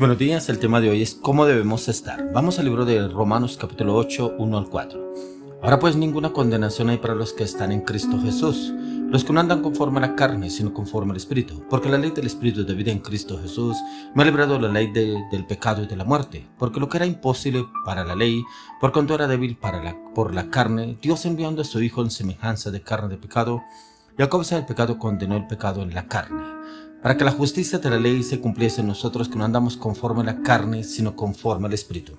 Buenos días, el tema de hoy es cómo debemos estar. Vamos al libro de Romanos capítulo 8, 1 al 4. Ahora pues ninguna condenación hay para los que están en Cristo Jesús, los que no andan conforme a la carne, sino conforme al Espíritu, porque la ley del Espíritu de vida en Cristo Jesús me ha librado de la ley del pecado y de la muerte, porque lo que era imposible para la ley, por cuanto era débil por la carne, Dios enviando a su Hijo en semejanza de carne de pecado, y a causa del pecado condenó el pecado en la carne, para que la justicia de la ley se cumpliese en nosotros que no andamos conforme a la carne, sino conforme al Espíritu.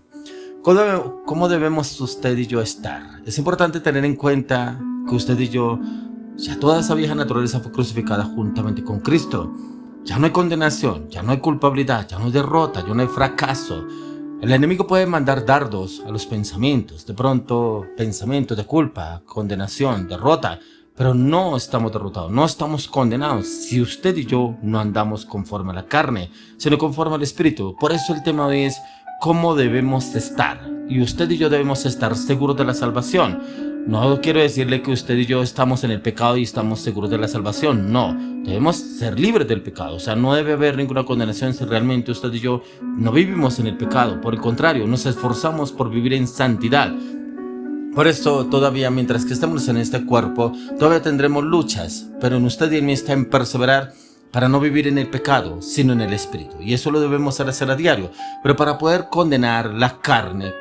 ¿Cómo debemos usted y yo estar? Es importante tener en cuenta que usted y yo, ya toda esa vieja naturaleza fue crucificada juntamente con Cristo. Ya no hay condenación, ya no hay culpabilidad, ya no hay derrota, ya no hay fracaso. El enemigo puede mandar dardos a los pensamientos, de pronto pensamientos de culpa, condenación, derrota, pero no estamos derrotados, no estamos condenados si usted y yo no andamos conforme a la carne, sino conforme al Espíritu. Por eso el tema hoy es cómo debemos estar, y usted y yo debemos estar seguros de la salvación. No quiero decirle que usted y yo estamos en el pecado y estamos seguros de la salvación, no, debemos ser libres del pecado, o sea, no debe haber ninguna condenación si realmente usted y yo no vivimos en el pecado, por el contrario, nos esforzamos por vivir en santidad. Por eso todavía mientras que estemos en este cuerpo, todavía tendremos luchas, pero en usted y en mí está en perseverar para no vivir en el pecado, sino en el Espíritu. Y eso lo debemos hacer a diario. Pero para poder condenar la carne,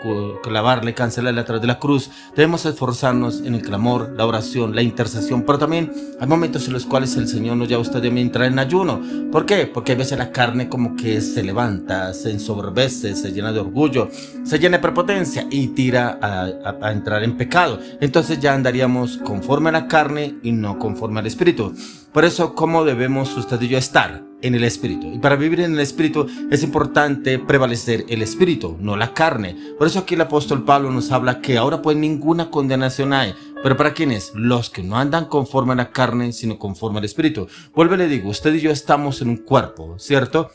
clavarla y cancelarla a través de la cruz, debemos esforzarnos en el clamor, la oración, la intercesión. Pero también hay momentos en los cuales el Señor nos llama a usted y a mí a entrar en ayuno. ¿Por qué? Porque a veces la carne como que se levanta, se ensoberbece, se llena de orgullo, se llena de prepotencia y tira a entrar en pecado. Entonces ya andaríamos conforme a la carne y no conforme al Espíritu. Por eso, ¿cómo debemos usted y yo estar? En el Espíritu. Y para vivir en el Espíritu es importante prevalecer el Espíritu, no la carne. Por eso aquí el apóstol Pablo nos habla que ahora pues ninguna condenación hay. ¿Pero para quiénes? Los que no andan conforme a la carne, sino conforme al Espíritu. Vuelvo y le digo, usted y yo estamos en un cuerpo, ¿cierto?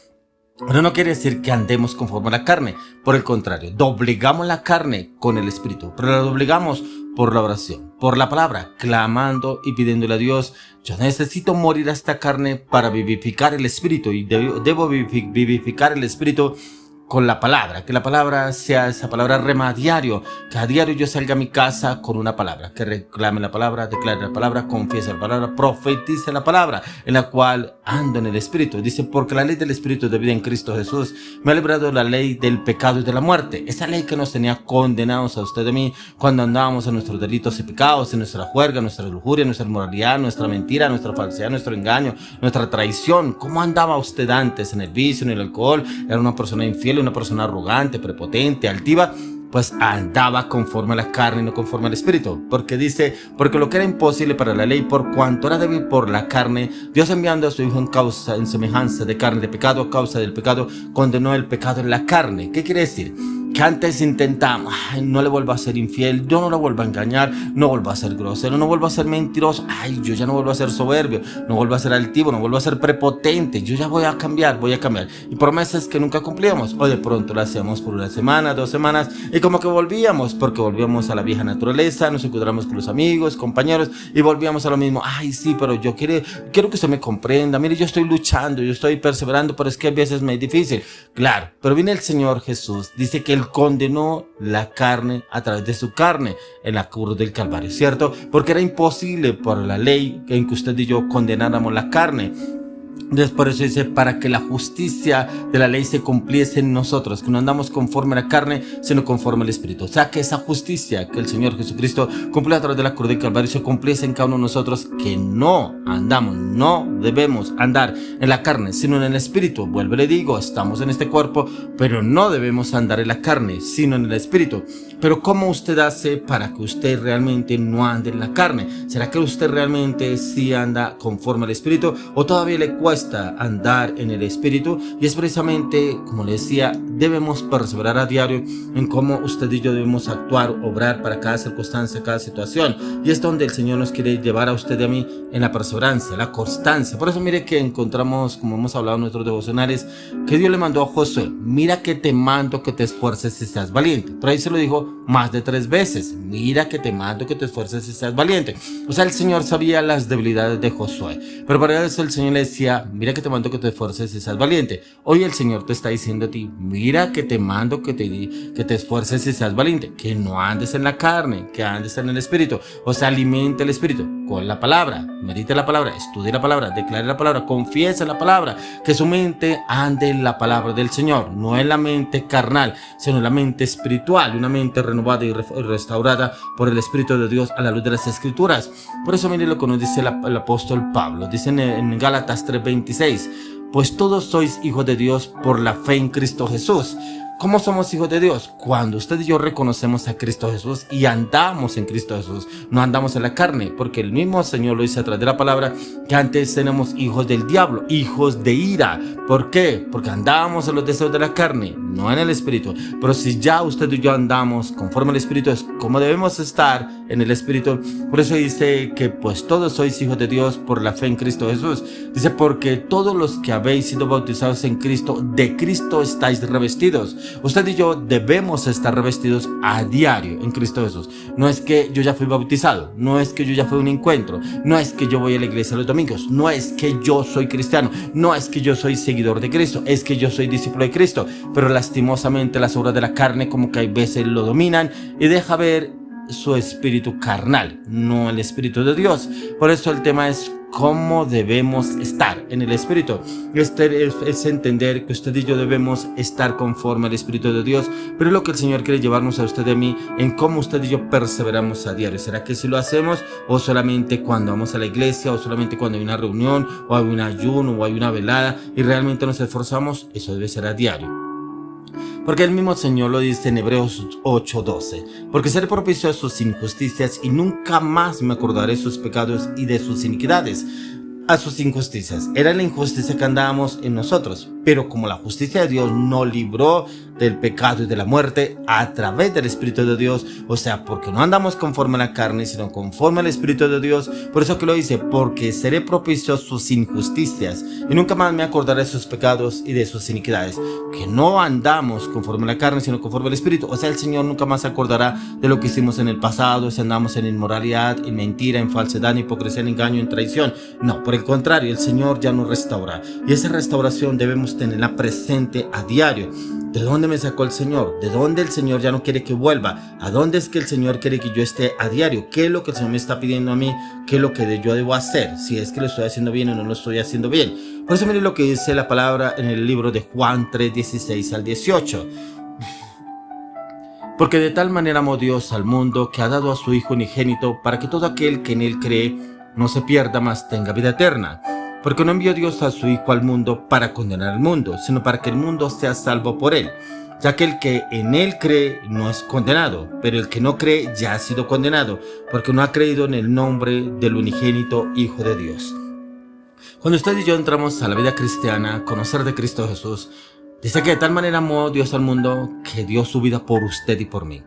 Pero no quiere decir que andemos conforme a la carne. Por el contrario, doblegamos la carne con el Espíritu. Pero la doblegamos por la oración, por la palabra, clamando y pidiéndole a Dios, yo necesito morir a esta carne para vivificar el Espíritu, y debo vivificar el Espíritu con la palabra, que la palabra sea esa palabra rema a diario, que a diario yo salga a mi casa con una palabra, que reclame la palabra, declare la palabra, confiese la palabra, profetice la palabra, en la cual ando en el Espíritu. Dice, porque la ley del Espíritu de vida en Cristo Jesús me ha librado de la ley del pecado y de la muerte. Esa ley que nos tenía condenados a usted y a mí cuando andábamos en nuestros delitos y pecados, en nuestra juerga, nuestra lujuria, nuestra inmoralidad, nuestra mentira, nuestra falsedad, nuestro engaño, nuestra traición. ¿Cómo andaba usted antes en el vicio, en el alcohol? Era una persona infiel, una persona arrogante, prepotente, altiva, pues andaba conforme a la carne y no conforme al Espíritu, porque dice, porque lo que era imposible para la ley, por cuanto era débil por la carne, Dios enviando a su Hijo en semejanza de carne de pecado, a causa del pecado, condenó el pecado en la carne. ¿Qué quiere decir? Que antes intentamos, no le vuelvo a ser infiel, yo no la vuelvo a engañar, no vuelvo a ser grosero, no vuelvo a ser mentiroso, yo ya no vuelvo a ser soberbio, no vuelvo a ser altivo, no vuelvo a ser prepotente, yo ya voy a cambiar. Y promesas que nunca cumplíamos, o de pronto lo hacíamos por una semana, 2 semanas, y como que volvíamos, porque volvíamos a la vieja naturaleza, nos encontramos con los amigos, compañeros, y volvíamos a lo mismo. Sí, pero yo quiero que usted me comprenda, mire, yo estoy luchando, yo estoy perseverando, pero es que a veces me es difícil. Claro, pero viene el Señor Jesús, dice que Él condenó la carne a través de su carne en la cruz del Calvario, ¿cierto? Porque era imposible por la ley en que usted y yo condenáramos la carne. Por eso dice, para que la justicia de la ley se cumpliese en nosotros, que no andamos conforme a la carne, sino conforme al Espíritu. O sea, que esa justicia que el Señor Jesucristo cumplió a través de la cruz del Calvario se cumpliese en cada uno de nosotros, que no andamos, no debemos andar en la carne, sino en el Espíritu. Vuelvo y le digo, estamos en este cuerpo, pero no debemos andar en la carne, sino en el Espíritu. Pero ¿cómo usted hace para que usted realmente no ande en la carne? ¿Será que usted realmente sí anda conforme al Espíritu o todavía le cuesta andar en el Espíritu? Y es precisamente, como le decía, debemos perseverar a diario en cómo usted y yo debemos actuar, obrar para cada circunstancia, cada situación. Y es donde el Señor nos quiere llevar a usted y a mí, en la perseverancia, la constancia. Por eso mire que encontramos, como hemos hablado en nuestros devocionales, que Dios le mandó a Josué, mira que te mando que te esfuerces y seas valiente. Por ahí se lo dijo más de 3 veces, mira que te mando que te esfuerces y seas valiente. O sea, el Señor sabía las debilidades de Josué, pero para eso el Señor le decía, mira que te mando que te esfuerces y seas valiente. Hoy el Señor te está diciendo a ti, mira que te mando que te esfuerces y seas valiente, que no andes en la carne, que andes en el Espíritu. O sea, alimente el Espíritu con la palabra, medite la palabra, estudie la palabra, declare la palabra, confiese la palabra, que su mente ande en la palabra del Señor, no en la mente carnal, sino en la mente espiritual, una mente renovada y restaurada por el Espíritu de Dios a la luz de las Escrituras. Por eso mire lo que nos dice el apóstol Pablo, dice en Gálatas 3:26, pues todos sois hijos de Dios por la fe en Cristo Jesús. ¿Cómo somos hijos de Dios? Cuando usted y yo reconocemos a Cristo Jesús y andamos en Cristo Jesús, no andamos en la carne, porque el mismo Señor lo dice a través de la palabra, que antes éramos hijos del diablo, hijos de ira. ¿Por qué? Porque andábamos en los deseos de la carne, no en el Espíritu. Pero si ya usted y yo andamos conforme al Espíritu, es como debemos estar en el Espíritu. Por eso dice que pues todos sois hijos de Dios por la fe en Cristo Jesús. Dice, porque todos los que habéis sido bautizados en Cristo, de Cristo estáis revestidos. Usted y yo debemos estar revestidos a diario en Cristo Jesús. No es que yo ya fui bautizado, no es que yo ya fui a un encuentro, no es que yo voy a la iglesia los domingos, no es que yo soy cristiano, no es que yo soy seguidor de Cristo, es que yo soy discípulo de Cristo. Pero lastimosamente las obras de la carne como que hay veces lo dominan y deja ver su espíritu carnal, no el Espíritu de Dios. Por eso el tema es cómo debemos estar en el Espíritu. Es entender que usted y yo debemos estar conforme al Espíritu de Dios, pero es lo que el Señor quiere llevarnos a usted y a mí, en cómo usted y yo perseveramos a diario. ¿Será que si lo hacemos o solamente cuando vamos a la iglesia o solamente cuando hay una reunión o hay un ayuno o hay una velada y realmente nos esforzamos? Eso debe ser a diario. Porque el mismo Señor lo dice en Hebreos 8:12, porque seré propicio a sus injusticias y nunca más me acordaré de sus pecados y de sus iniquidades. A sus injusticias, era la injusticia que andábamos en nosotros, pero como la justicia de Dios nos libró del pecado y de la muerte a través del Espíritu de Dios, o sea, porque no andamos conforme a la carne, sino conforme al Espíritu de Dios. Por eso que lo dice, porque seré propicio a sus injusticias y nunca más me acordaré de sus pecados y de sus iniquidades. Que no andamos conforme a la carne, sino conforme al Espíritu. O sea, el Señor nunca más se acordará de lo que hicimos en el pasado, si andamos en inmoralidad, en mentira, en falsedad, en hipocresía, en engaño, en traición. No, por el contrario, el Señor ya nos restaura. Y esa restauración debemos tenerla presente a diario. ¿De dónde me sacó el Señor? ¿De dónde el Señor ya no quiere que vuelva? ¿A dónde es que el Señor quiere que yo esté a diario? ¿Qué es lo que el Señor me está pidiendo a mí? ¿Qué es lo que yo debo hacer? Si es que lo estoy haciendo bien o no lo estoy haciendo bien. Por eso miren lo que dice la palabra en el libro de Juan 3:16 al 18. Porque de tal manera amó Dios al mundo que ha dado a su Hijo unigénito para que todo aquel que en él cree no se pierda, mas tenga vida eterna. Porque no envió Dios a su Hijo al mundo para condenar al mundo, sino para que el mundo sea salvo por él. Ya que el que en él cree no es condenado, pero el que no cree ya ha sido condenado, porque no ha creído en el nombre del unigénito Hijo de Dios. Cuando usted y yo entramos a la vida cristiana, conocer de Cristo Jesús, dice que de tal manera amó Dios al mundo que dio su vida por usted y por mí.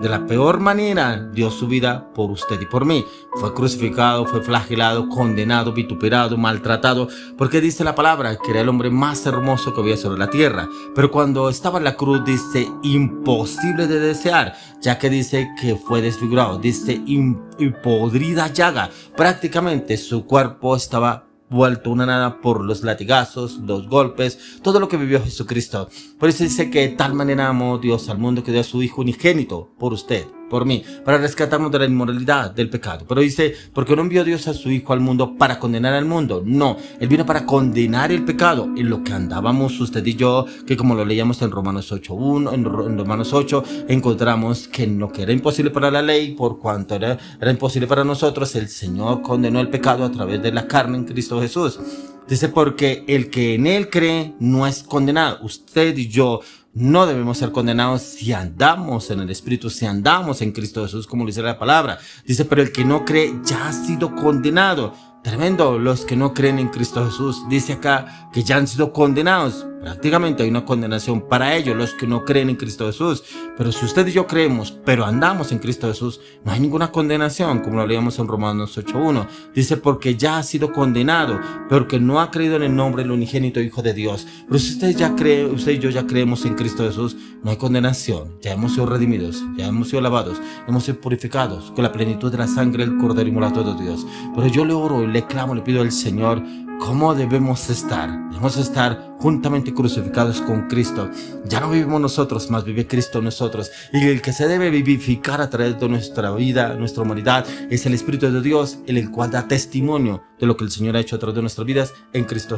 De la peor manera dio su vida por usted y por mí. Fue crucificado, fue flagelado, condenado, vituperado, maltratado, porque dice la palabra que era el hombre más hermoso que había sobre la tierra. Pero cuando estaba en la cruz dice imposible de desear, ya que dice que fue desfigurado, dice y podrida llaga. Prácticamente su cuerpo estaba vuelto una nada por los latigazos, los golpes, todo lo que vivió Jesucristo. Por eso dice que de tal manera amó Dios al mundo que dio a su Hijo unigénito por usted, por mí, para rescatarnos de la inmoralidad, del pecado. Pero dice, porque no envió Dios a su Hijo al mundo para condenar al mundo. No, Él vino para condenar el pecado, en lo que andábamos usted y yo, que como lo leíamos en Romanos 8:1, en Romanos 8, encontramos que en lo que era imposible para la ley, por cuanto era imposible para nosotros, el Señor condenó el pecado a través de la carne en Cristo Jesús. Dice, porque el que en él cree no es condenado. Usted y yo no debemos ser condenados si andamos en el Espíritu, si andamos en Cristo Jesús, como dice la palabra. Dice, pero el que no cree ya ha sido condenado. Tremendo, los que no creen en Cristo Jesús. Dice acá que ya han sido condenados. Prácticamente hay una condenación para ellos, los que no creen en Cristo Jesús. Pero si usted y yo creemos, pero andamos en Cristo Jesús, no hay ninguna condenación, como lo leíamos en Romanos 8:1. Dice, porque ya ha sido condenado, porque no ha creído en el nombre del unigénito Hijo de Dios. Pero si usted y yo ya creemos en Cristo Jesús, no hay condenación. Ya hemos sido redimidos, ya hemos sido lavados, hemos sido purificados con la plenitud de la sangre del Cordero inmolado de Dios. Pero yo le oro y le clamo, le pido al Señor, ¿Cómo debemos estar? Debemos estar juntamente crucificados con Cristo. Ya no vivimos nosotros, más vive Cristo en nosotros. Y el que se debe vivificar a través de nuestra vida, nuestra humanidad, es el Espíritu de Dios, el cual da testimonio de lo que el Señor ha hecho a través de nuestras vidas en Cristo.